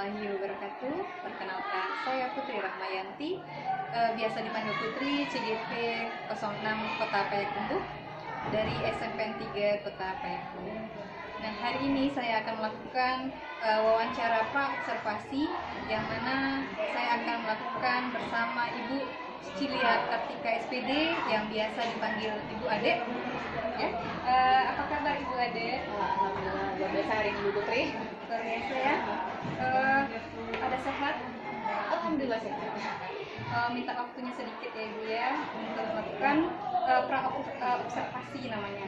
warahmatullahi wabarakatuh. Perkenalkan, saya Putri Rahmayanti, biasa dipanggil Putri, CGP 06 Kota Payakumbuh, dari SMPN 3 Kota Payakumbuh. Nah, hari ini saya akan melakukan wawancara pra-observasi, yang mana saya akan melakukan bersama Ibu Cilia Kartika SPD, yang biasa dipanggil Ibu Ade. Ya, apa kabar Ibu Ade? Alhamdulillah, luar biasa hari ini Bu Putri. Luar biasa ya. Ada sehat? Alhamdulillah sehat. Minta waktunya sedikit ya Ibu ya, untuk melakukan pra-observasi namanya.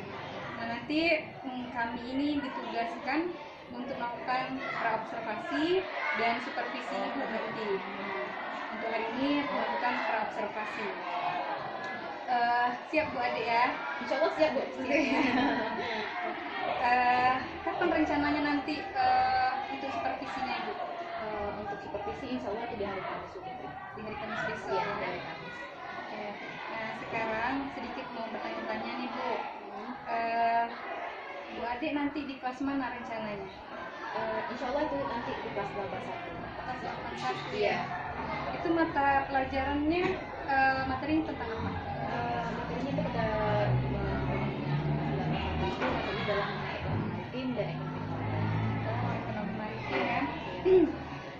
Nah, nanti kami ini ditugaskan untuk melakukan pra-observasi dan supervisi Ibu nanti. Untuk hari ini melakukan pra-observasi. Siap Bu Ade ya? Insya Allah siap Bu. Kapan rencananya nanti itu supervisinya Ibu? Untuk supervisi insya Allah di hari Kamis Bu Putri. Di hari Kamis besok Iya, ya? hari Kamis. Oke. Nah, sekarang sedikit mau bertanya-tanya nih Bu. Bu Ade nanti di kelas mana rencananya? Insya Allah itu nanti di kelas 81. Kelas 81 Iya. ya? Itu mata pelajarannya materinya tentang apa? Materinya itu pada materinya dalam ekonomi maritim dan ekonomi. Ekonomi maritim ya.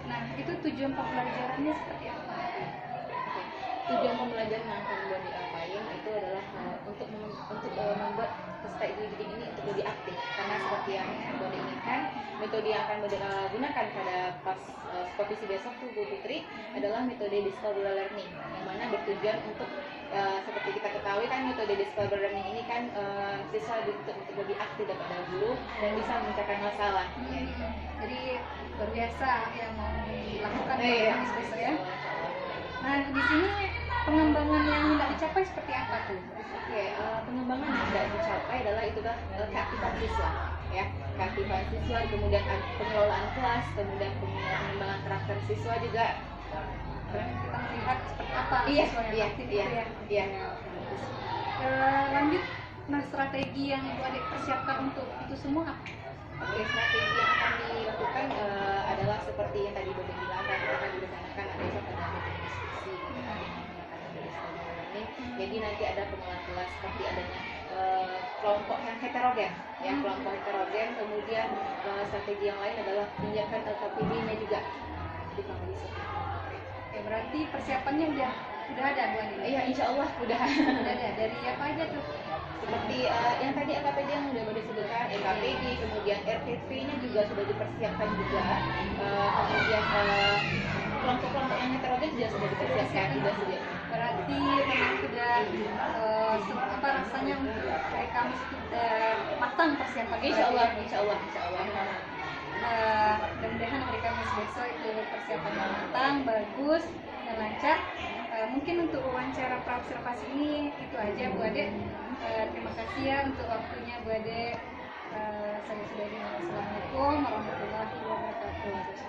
Nah, itu tujuan pembelajarannya seperti apa? Tujuan pembelajaran yang akan buat diapain itu adalah untuk membuat peserta didik ini untuk lebih aktif, karena seperti yang Bunda inginkan, metode yang akan Bunda gunakan pada pas supervisi besok tuh Bu Putri adalah metode discovery learning, yang mana bertujuan untuk seperti kita ketahui kan metode discovery learning ini kan siswa untuk lebih aktif daripada guru dan bisa memecahkan masalah. Jadi luar biasa yang mau dilakukan Iya. besok ya. Nah, di sini pengembangan yang hendak dicapai seperti apa tuh? Oke, pengembangan yang tidak dicapai adalah itulah keaktifan siswa, ya, keaktifan siswa, kemudian pengelolaan kelas, kemudian pengembangan karakter siswa juga. Kita melihat seperti apa Iya, siswa yang iya, aktif iya, itu ya. iya. Lanjut, nah strategi yang Ibu Adik persiapkan untuk itu semua apa? Oke, strategi yang akan dilakukan adalah seperti yang tadi Bobi bilang, kita akan direncanakan besok ada meeting diskusi, menggunakan metode discovery learning. Jadi nanti ada pengelolaan kelas seperti adanya kelompok yang heterogen, ya, kelompok heterogen. Kemudian strategi yang lain adalah menyiapkan LKPD-nya juga di kampus. Oke, berarti persiapannya udah ada Bu Adik? Iya, insya Allah udah. Udah ada. Dari apa aja tuh? Seperti yang tadi LKPD yang udah disebutkan, LKPD, kemudian RTV-nya juga sudah dipersiapkan juga. Kemudian kelompok-kelompok yang heterogen juga sudah dipersiapkan juga sudah. Berarti memang sudah apa rasanya untuk hari Kamis sudah matang persiapan? Insya Allah, insya Allah, insya Allah. Mudah-mudahan hari Kamis besok itu persiapannya matang, bagus dan lancar. Mungkin untuk wawancara pra-observasi ini itu aja Bu Ade. Terima kasih ya untuk waktunya Bu Ade. Saya sudah bilang assalamualaikum warahmatullahi wabarakatuh.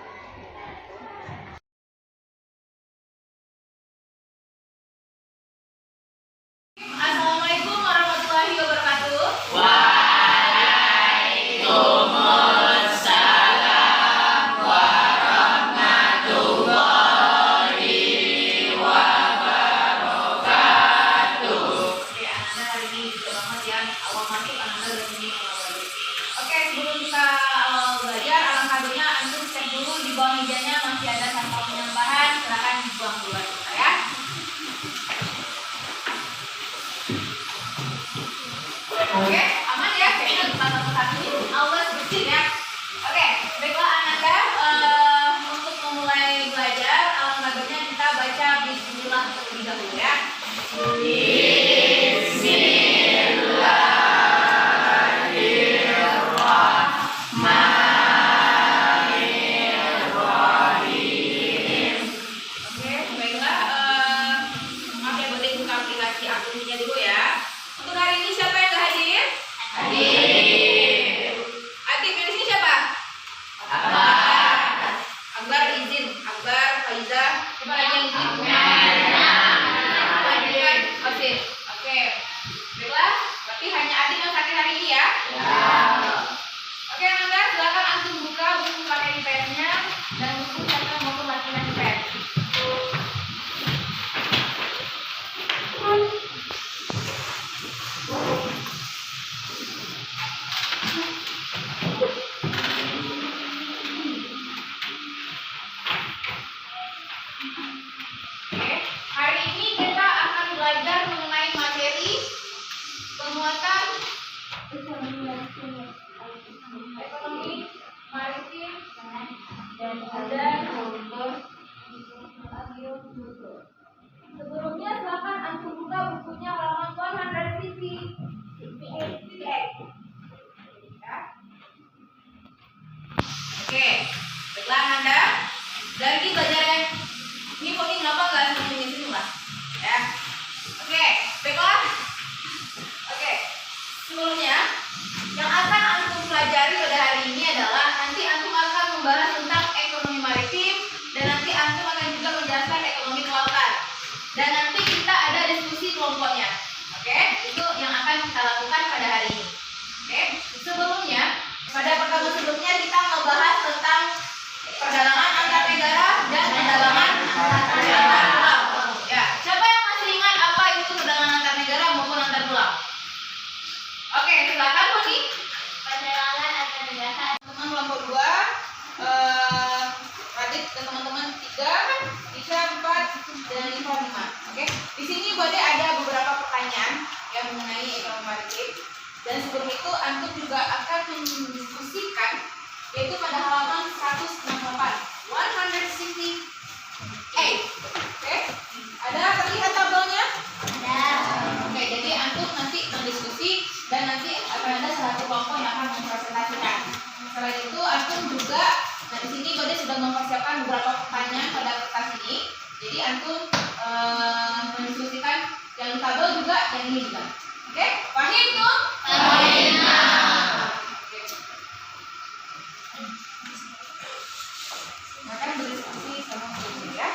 Assalamualaikum warahmatullahi wabarakatuh. Oke, sebelum kita belajar, alangkah baiknya antum cek dulu di bawah mejanya masih ada sampel penambahan, silakan dibuang dulu ya. Oke, aman ya? Kayaknya kita satu ini Allah bersih ya. Oke, baiklah Ananda, untuk memulai belajar, alangkah baiknya kita baca Bismillah terlebih dahulu ya. Oke, baiklah. Maaf ya, boleh buka aplikasi akunnya dulu ya. Untuk hari ini siapa yang hadir? Aktif yang di sini siapa? Akbar izin. Akbar, Faiza. Siapa lagi yang izin? Oke. kelautan, ekonomi maritim, dan sebelumnya silakan antum buka bukunya halaman 158. Ya. Oke, baiklah Anda. Lagi belajar yang ini coding kenapa nggak semuanya sini mas? Ya. Oke, baiklah. Oke, sebelumnya yang akan antum pelajari pada hari ini adalah nanti antum akan membahas tentang ekonomi maritim dan nanti antum akan juga menjelaskan ekonomi kelautan. Dan nanti kita ada diskusi kelompoknya. Oke, itu yang akan kita lakukan pada hari ini. Oke, sebelumnya pada pertemuan sebelumnya kita membahas tentang perdagangan antar negara dan perdagangan antar pulau. Ya, siapa yang masih ingat apa itu perdagangan antar negara maupun antar pulau? Oke, silakan Poni. Perdagangan antar negara. Teman kelompok 2, Radit dan teman-teman 3, Isya 4, dan Iva 5. Oke, di sini Bode ada beberapa pertanyaan yang mengenai ekonomi maritim. Dan sebelum itu antum juga akan mendiskusikan yaitu pada halaman 168. Oke, ada terlihat tabelnya? Oke, jadi antum nanti mendiskusi dan nanti akan ada satu kelompok yang akan mempresentasikan. Selain itu antum juga, nah di sini Bode sudah mempersiapkan beberapa pertanyaan pada kertas ini. Jadi antum mendiskusikan yang di tabel juga yang ini juga. Oke, paham tuh? Silakan berdiskusi sama guru ya.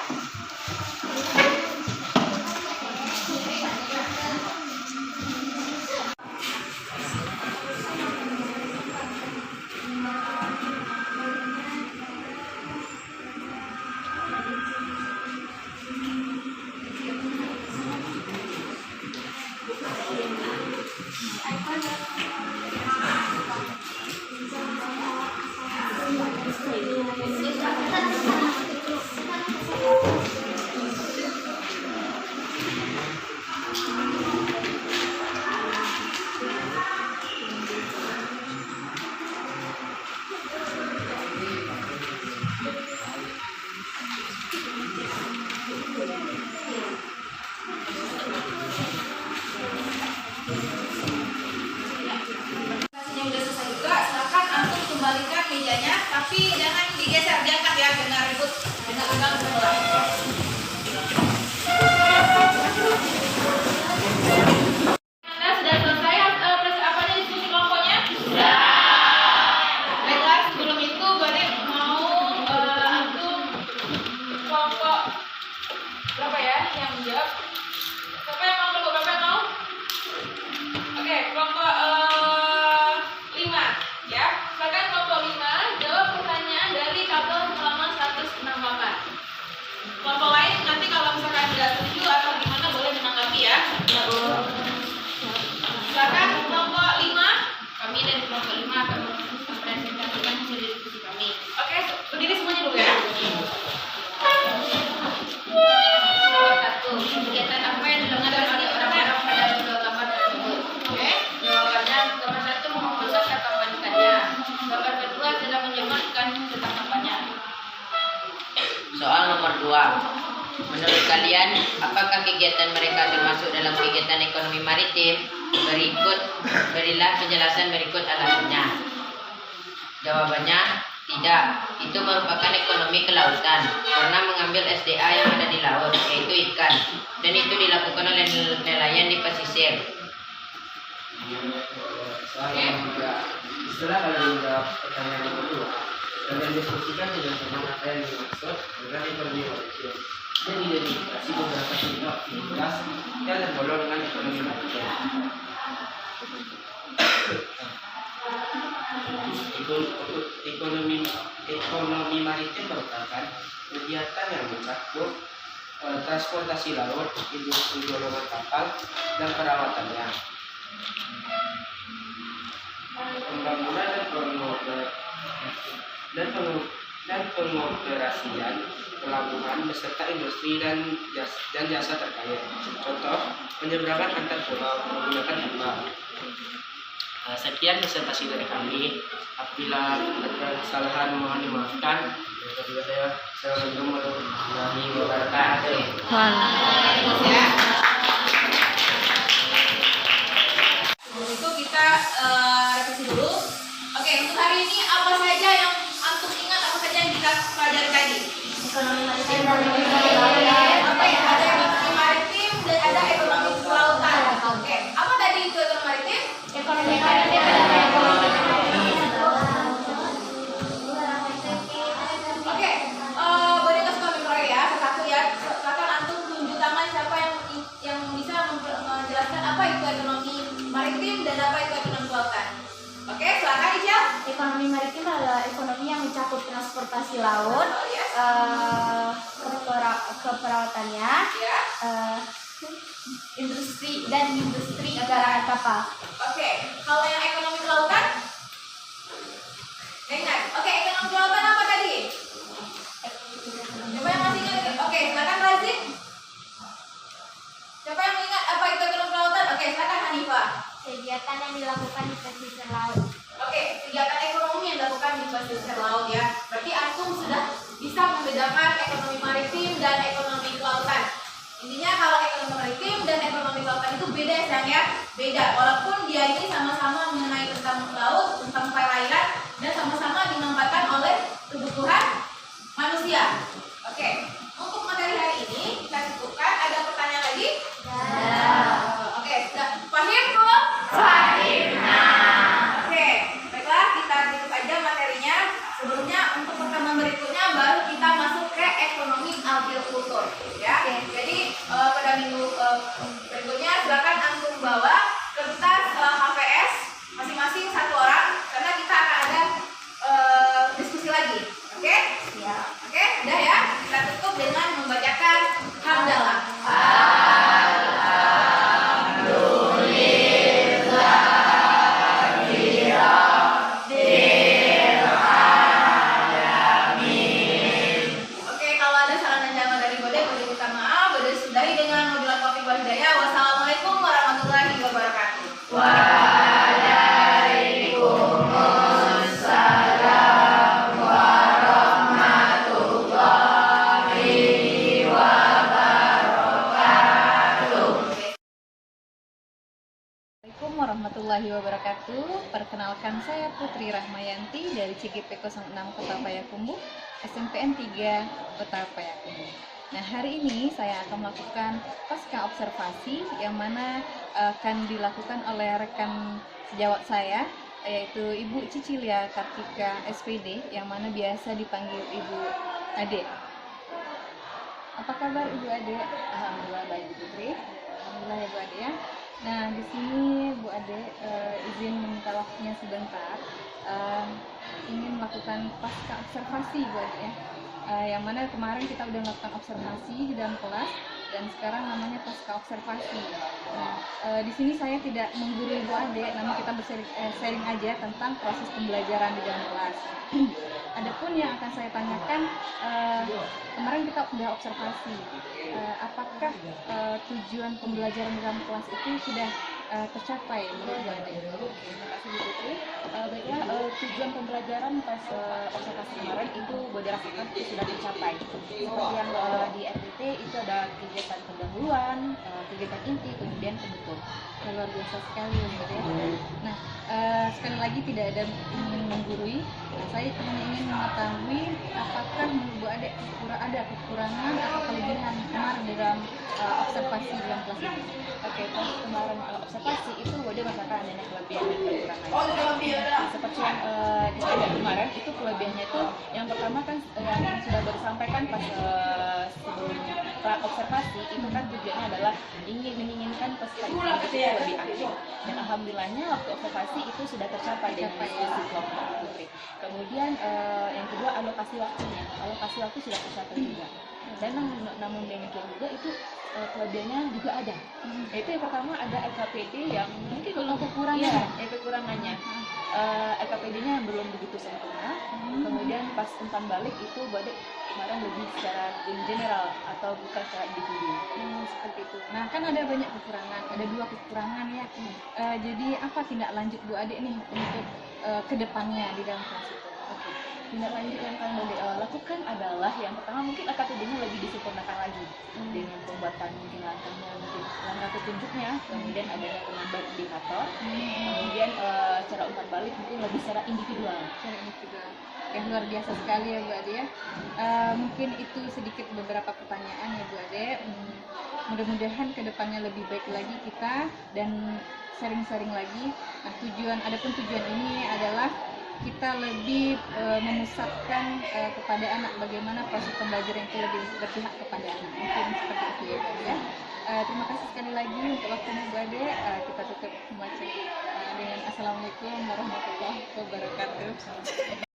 Presentasinya udah selesai juga, silakan antum kembalikan mejanya, tapi jangan digeser, diangkat ya, jangan ribut, jangan pegang sebelah. Anda sudah selesai apanya diskusi kelompoknya? Sudah. Baiklah, sebelum itu Bade mau antum kelompok berapa ya yang menjawab? Siapa yang mau kelompok berapa yang mau? Oke, kelompok 5 ya. Silakan kelompok 5 jawab pertanyaan dari tabel halaman 168. Kelompok lain nanti kalau misalkan nggak setuju atau gimana boleh menanggapi ya. Silakan kelompok 5. Kami dari kelompok 5 akan mempresentasikan hasil diskusi kami. Oke, berdiri semuanya dulu ya. Satu, kegiatan apa yang dilakukan oleh orang-orang pada video gambar tersebut? Oke, jawabannya gambar 1 mengurus kata panikannya. Gambar kedua sedang menjelaskan tentang kampanye. Soal nomor 2. Menurut kalian, apakah kegiatan mereka termasuk dalam kegiatan ekonomi maritim? Berilah penjelasan berikut alasannya. Jawabannya, tidak. Itu merupakan ekonomi kelautan karena mengambil SDA yang ada di laut, yaitu ikan. Dan itu dilakukan oleh nelayan di pesisir. Setelah kalian menjawab pertanyaan yang kedua, kalian diskusikan dengan teman apa yang dimaksud dengan ekonomi maritim dan identifikasi beberapa jenis aktivitas yang tergolong dengan ekonomi maritim. Ekonomi maritim merupakan kegiatan yang mencakup transportasi laut, industri golongan kapal, dan perawatannya. Pembangunan dan pengoperasian pelabuhan beserta industri dan jasa terkait. Contoh, penyeberangan antar pulau menggunakan kapal, Sekian presentasi dari kami. Apabila ada kesalahan mohon dimaafkan. Dan juga saya Assalamualaikum warahmatullahi wabarakatuh. Ya. Itu kita revisi dulu. Oke, untuk hari ini apa saja yang antum ingat, apa saja yang kita pelajari tadi? Ekonomi maritim. Apa ya? Ada ekonomi maritim dan ada ekonomi kelautan. Oke, apa tadi itu ekonomi maritim? Ekonomi maritim adalah ekonomi Oke, boleh kasih kami proyek ya, satu ya. Silakan antum tunjuk tangan siapa yang bisa menjelaskan apa itu ekonomi maritim dan apa itu ekonomi kelautan. Oke, silakan Ica. Ekonomi maritim adalah ekonomi yang mencakup transportasi laut, keperawatannya, Ya. industri garaan kapal. Oke, kalau yang ekonomi kelautan? Ingat. Oke, ekonomi kelautan apa tadi? Siapa yang masih ingat? Oke, silakan Razif. Siapa yang ingat apa itu ekonomi kelautan? Oke, silakan Hanifah. Kegiatan yang dilakukan di pesisir laut. Oke, kegiatan ekonomi yang dilakukan di pesisir laut ya. Berarti antum sudah bisa membedakan ekonomi maritim dan ekonomi kelautan. Intinya kalau ekonomi maritim dan ekonomi kelautan itu beda ya sayang ya. Beda, walaupun dia ini sama-sama mengenai tentang laut, tentang perairan, dan sama-sama dimanfaatkan oleh kebutuhan manusia. Oke, untuk materi hari ini kita cukupkan. Ada pertanyaan lagi? Oke, sudah paham belum? Oke, baiklah kita tutup aja materinya. Sebelumnya untuk pertemuan berikutnya baru kita masuk ke ekonomi agrikultur, ya. Jadi pada minggu berikutnya silakan antum bawa kertas HVS masing-masing satu orang karena kita akan ada diskusi lagi. Oke? Oke, udah ya. Kita tutup dengan membacakan hamdalah. Oke, kalau ada salah dan jawab dari Bode, Bode minta maaf. Bode sudahi dengan wabillahi taufiq wal hidayah. Wassalamualaikum warahmatullahi wabarakatuh. Assalamualaikum warahmatullahi wabarakatuh. Perkenalkan saya Putri Rahmayanti dari CGP 06 Kota Payakumbuh, SMPN 3 Kota Payakumbuh. Nah, hari ini saya akan melakukan pasca observasi yang mana akan dilakukan oleh rekan sejawat saya, yaitu Ibu Cicilia Kartika SPD, yang mana biasa dipanggil Ibu Ade. Apa kabar Ibu Ade? Alhamdulillah baik Bu Putri. Alhamdulillah ya Bu Ade ya. Nah, di sini Bu Ade izin meminta waktunya sebentar. Ingin melakukan pasca observasi Bu Ade ya. Yang mana kemarin kita udah melakukan observasi di dalam kelas dan sekarang namanya pasca observasi. Nah, di sini saya tidak menggurui Bu Ade, namun kita sharing aja tentang proses pembelajaran di dalam kelas. Adapun yang akan saya tanyakan, kemarin kita sudah observasi, apakah tujuan pembelajaran dalam kelas itu sudah tercapai menurut Bu Ade? Terima kasih Bu Putri. Baiklah, tujuan pembelajaran pas observasi kemarin itu boleh dirasakan itu sudah tercapai. Seperti yang di RPT itu ada kegiatan pendahuluan, kegiatan inti, kemudian penutup. Luar biasa sekali Bu Ade. Nah, sekali lagi tidak ada ingin menggurui. Saya ingin mengetahui apakah menurut Bu Ade ada kekurangan atau kelebihan kemarin dalam observasi dalam kelas ini. Oke, pas kemarin observasi itu Bu Ade merasakan adanya kelebihan dan kekurangan. Seperti yang disebut kemarin itu kelebihannya itu yang pertama kan yang sudah disampaikan pas sebelum observasi itu kan tujuannya adalah menginginkan peserta itu lebih aktif. Dan alhamdulillahnya waktu observasi itu sudah tercapai dengan diskusi kelompok. Kemudian yang kedua alokasi waktunya. Alokasi waktu sudah tercapai juga. Dan namun demikian juga itu kelebihannya juga ada. Yaitu yang pertama ada LKPD yang mungkin belum kekurangannya. kekurangannya. LKPD-nya belum begitu sempurna. Kemudian pas umpan balik itu Badek kemarin lebih secara in general atau bukan secara individu. Seperti itu. Nah, kan ada banyak kekurangan, ada 2 kekurangan ya. Jadi apa tindak lanjut Bu Ade nih untuk kedepannya di dalam kelas itu? Oke. Tindak lanjut yang akan Badek lakukan adalah yang pertama mungkin LKPD-nya lebih disempurnakan lagi dengan pembuatan mungkin langkahnya, mungkin langkah petunjuknya, kemudian adanya penambahan indikator, kemudian secara umpan balik mungkin lebih secara individual. Secara individual. Yang luar biasa sekali ya Bu Ade ya. Mungkin itu sedikit beberapa pertanyaan ya Bu Ade. Mudah-mudahan kedepannya lebih baik lagi kita dan sering-sering lagi. Nah, adapun tujuan ini adalah kita lebih memusatkan kepada anak bagaimana proses pembelajaran itu lebih berpihak kepada anak. Mungkin seperti itu ya Bu Ade ya. Terima kasih sekali lagi untuk waktunya Bu Ade. Kita tutup membaca dengan Assalamualaikum warahmatullahi wabarakatuh.